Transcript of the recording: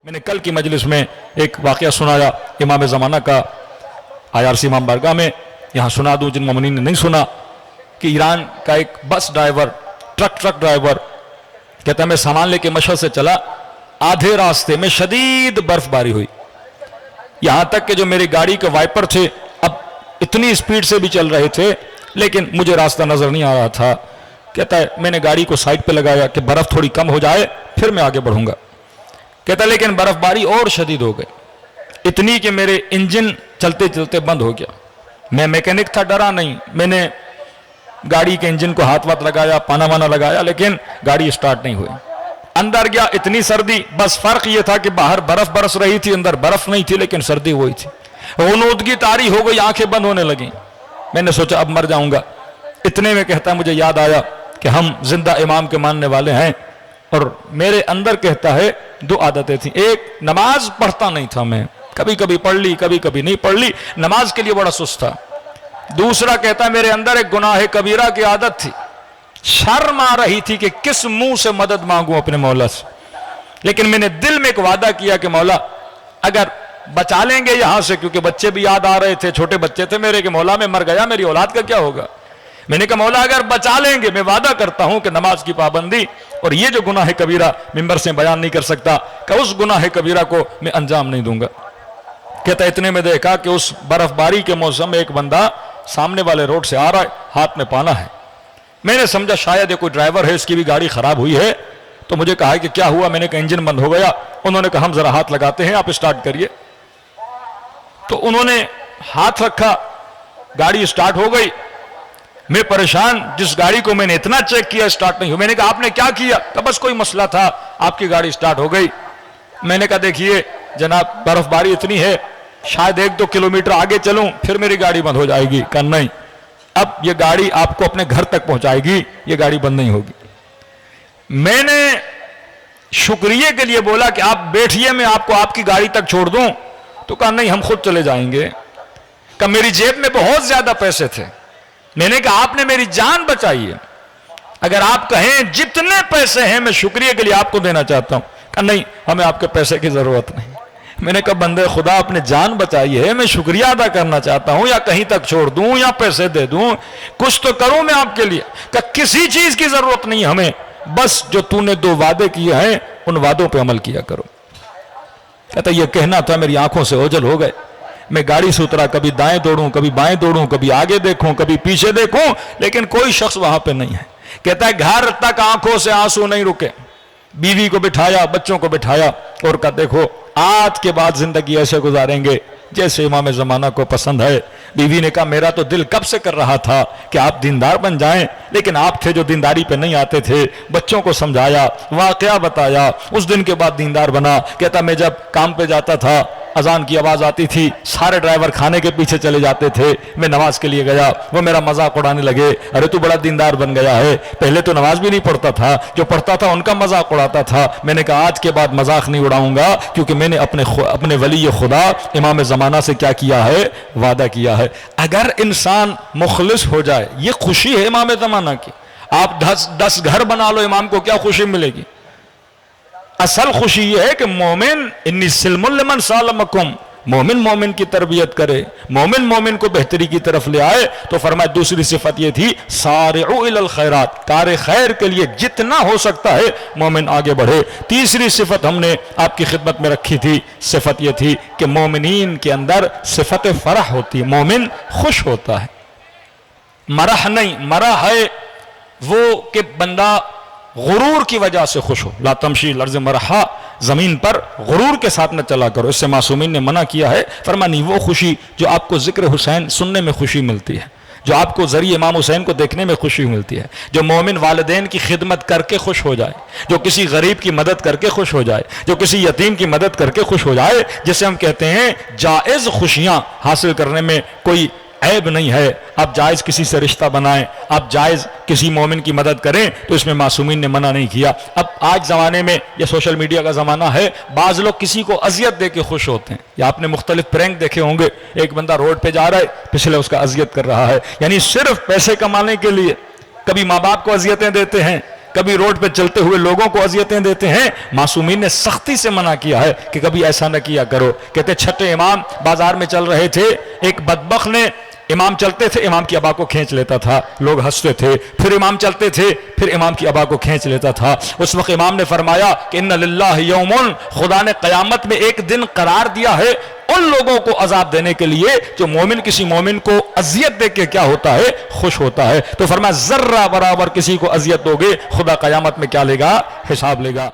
मैंने कल की मजलिस में एक वाक़या सुनाया इमाम ज़माना का IRC इमाम बारगाह में। यहाँ सुना दूँ जिन मोमिनीन ने नहीं सुना कि ईरान का एक बस ड्राइवर ट्रक ड्राइवर कहता है मैं सामान लेके मशहद से चला, आधे रास्ते में शदीद बर्फबारी हुई, यहाँ तक कि जो मेरी गाड़ी के वाइपर थे अब इतनी स्पीड से भी चल रहे थे लेकिन मुझे रास्ता नज़र नहीं आ रहा था। कहता है मैंने गाड़ी को साइड पे लगाया कि बर्फ़ थोड़ी कम हो जाए फिर मैं आगे बढ़ूंगा। कहता लेकिन बर्फबारी और शदीद हो गई, इतनी कि मेरे इंजन चलते चलते बंद हो गया। मैं मैकेनिक था, डरा नहीं, मैंने गाड़ी के इंजन को हाथ वाथ लगाया, पाना वाना लगाया, लेकिन गाड़ी स्टार्ट नहीं हुई। अंदर गया, इतनी सर्दी, बस फर्क ये था कि बाहर बर्फ बरस रही थी, अंदर बर्फ नहीं थी लेकिन सर्दी वही थी। गुनूदगी तारी हो गई, आंखें बंद होने लगी। मैंने सोचा अब मर जाऊंगा। इतने में कहता मुझे याद आया कि हम जिंदा इमाम के मानने वाले हैं और मेरे अंदर कहता है दो आदतें थी। एक, नमाज पढ़ता नहीं था मैं, कभी कभी पढ़ ली कभी कभी नहीं पढ़ ली, नमाज के लिए बड़ा सुस्त था। दूसरा कहता है मेरे अंदर एक गुनाह कबीरा की आदत थी, शर्म आ रही थी कि किस मुंह से मदद मांगूं अपने मौला से। लेकिन मैंने दिल में एक वादा किया कि मौला अगर बचा लेंगे यहां से, क्योंकि बच्चे भी याद आ रहे थे, छोटे बच्चे थे मेरे, कि मौला मैं मर गया मेरी औलाद का क्या होगा। मैंने कहा मौला अगर बचा लेंगे, मैं वादा करता हूं कि नमाज की पाबंदी और ये जो गुनाह कबीरा मिंबर से बयान नहीं कर सकता कि उस गुनाह कबीरा को मैं अंजाम नहीं दूंगा। कहता इतने में देखा कि उस बर्फबारी के मौसम में एक बंदा सामने वाले रोड से आ रहा है, हाथ में पाना है। मैंने समझा शायद ये कोई ड्राइवर है, इसकी भी गाड़ी खराब हुई है। तो मुझे कहा कि क्या हुआ, मैंने कहा इंजन बंद हो गया। उन्होंने कहा हम जरा हाथ लगाते हैं, आप स्टार्ट करिए। तो उन्होंने हाथ रखा, गाड़ी स्टार्ट हो गई। मैं परेशान, जिस गाड़ी को मैंने इतना चेक किया स्टार्ट नहीं हुई। मैंने कहा आपने क्या किया? तो बस कोई मसला था, आपकी गाड़ी स्टार्ट हो गई। मैंने कहा देखिए जनाब बर्फबारी इतनी है, शायद 1-2 किलोमीटर आगे चलूं फिर मेरी गाड़ी बंद हो जाएगी। कहा नहीं, अब ये गाड़ी आपको अपने घर तक पहुंचाएगी, ये गाड़ी बंद नहीं होगी। मैंने शुक्रिया के लिए बोला कि आप बैठिए, मैं आपको आपकी गाड़ी तक छोड़ दूं। तो कहा नहीं हम खुद चले जाएंगे। कहा मेरी जेब में बहुत ज्यादा पैसे थे। मैंने कहा आपने मेरी जान बचाई है, अगर आप कहें जितने पैसे हैं मैं शुक्रिया के लिए आपको देना चाहता हूं। कहा नहीं हमें आपके पैसे की जरूरत नहीं। मैंने कहा बंदे खुदा आपने जान बचाई है, मैं शुक्रिया अदा करना चाहता हूं, या कहीं तक छोड़ दूं या पैसे दे दूं, कुछ तो करूं मैं आपके लिए। कहा किसी चीज की जरूरत नहीं हमें, बस जो तूने 2 वादे किए हैं उन वादों पे अमल किया करो। कहता ये कहना था, मेरी आंखों से ओझल हो गए। मैं गाड़ी से उतरा, कभी दाएं दौड़ूं कभी बाएं दौड़ूं, कभी आगे देखूं कभी पीछे देखूं, लेकिन कोई शख्स वहां पे नहीं है। कहता है घर तक आंखों से आंसू नहीं रुके। बीवी को बिठाया, बच्चों को बिठाया और कहा देखो आज के बाद जिंदगी ऐसे गुजारेंगे जैसे इमाम ज़माना को पसंद है। बीवी ने कहा मेरा तो दिल कब से कर रहा था कि आप दीनदार बन जाएं, लेकिन आप थे जो दीनदारी पे नहीं आते थे। बच्चों को समझाया, वाकया बताया, उस दिन के बाद दीनदार बना। कहता मैं जब काम पे जाता था, अजान की आवाज़ आती थी, सारे ड्राइवर खाने के पीछे चले जाते थे, मैं नमाज के लिए गया, वो मेरा मजाक उड़ाने लगे, अरे तू बड़ा दीनदार बन गया है, पहले तो नमाज भी नहीं पढ़ता था, जो पढ़ता था उनका मजाक उड़ाता था। मैंने कहा आज के बाद मजाक नहीं उड़ाऊंगा, क्योंकि मैंने अपने वली खुदा इमाम ज़माना से क्या किया है, वादा किया है। अगर इंसान मुखलिस हो जाए, ये खुशी है इमाम ज़माना की। आप 10 घर बना लो, इमाम को क्या खुशी मिलेगी? असल खुशी यह है कि मोमिन इन्नी सिल्मुल लिमन सालमकुम, मोमिन मोमिन की तरबियत करे, मोमिन मोमिन को बेहतरी की तरफ ले आए। तो फरमाया दूसरी सिफत यह थी सारिउ इलल खैरात, कार खैर के लिए जितना हो सकता है मोमिन आगे बढ़े। तीसरी सिफत हमने आपकी खिदमत में रखी थी, सिफत यह थी कि मोमिनीन के अंदर सिफत फरह होती है, मोमिन खुश होता है। मरह नहीं, मरह है वो कि बंदा गुरूर की वजह से खुश हो। ला तमशी लर्ज़ मरहा, जमीन पर गुरूर के साथ न चला करो, इससे मासूमीन ने मना किया है। फरमानी वो खुशी जो आपको जिक्र हुसैन सुनने में खुशी मिलती है, जो आपको जरिए इमाम हुसैन को देखने में खुशी मिलती है, जो मोमिन वालिदैन की खिदमत करके खुश हो जाए, जो किसी गरीब की मदद करके खुश हो जाए, जो किसी यतीम की मदद करके खुश हो जाए, जिसे हम कहते हैं जायज़ खुशियां हासिल करने में कोई ऐब नहीं है। आप जायज़ किसी से रिश्ता बनाएं, आप जायज़ किसी मोमिन की मदद करें, तो इसमें मासूमीन ने मना नहीं किया। अब आज ज़माने में यह सोशल मीडिया का ज़माना है, बाज़ लोग किसी को अजियत दे के खुश होते हैं। या आपने मुख्तलिफ प्रैंक देखे होंगे, एक बंदा रोड पे जा रहा है, पिछले उसका अजियत कर रहा है, यानी सिर्फ पैसे कमाने के लिए। कभी माँ बाप को अजियतें देते हैं, कभी रोड पे चलते हुए लोगों को अजियतें देते हैं। मासूमीन ने सख्ती से मना किया है कि कभी ऐसा न किया करो। कहते छठे इमाम बाजार में चल रहे थे, एक बदबख्त ने, इमाम चलते थे, इमाम की अबा को खींच लेता था, लोग हंसते थे, फिर इमाम चलते थे, फिर इमाम की अबा को खींच लेता था। उस वक्त इमाम ने फरमाया कि इन्ना लिल्लाहि यौमुन, खुदा ने कयामत में एक दिन करार दिया है उन लोगों को अजाब देने के लिए जो मोमिन किसी मोमिन को अजियत दे के क्या होता है, खुश होता है। तो फरमाया जर्रा बराबर किसी को अजियत दोगे, खुदा कयामत में क्या लेगा, हिसाब लेगा।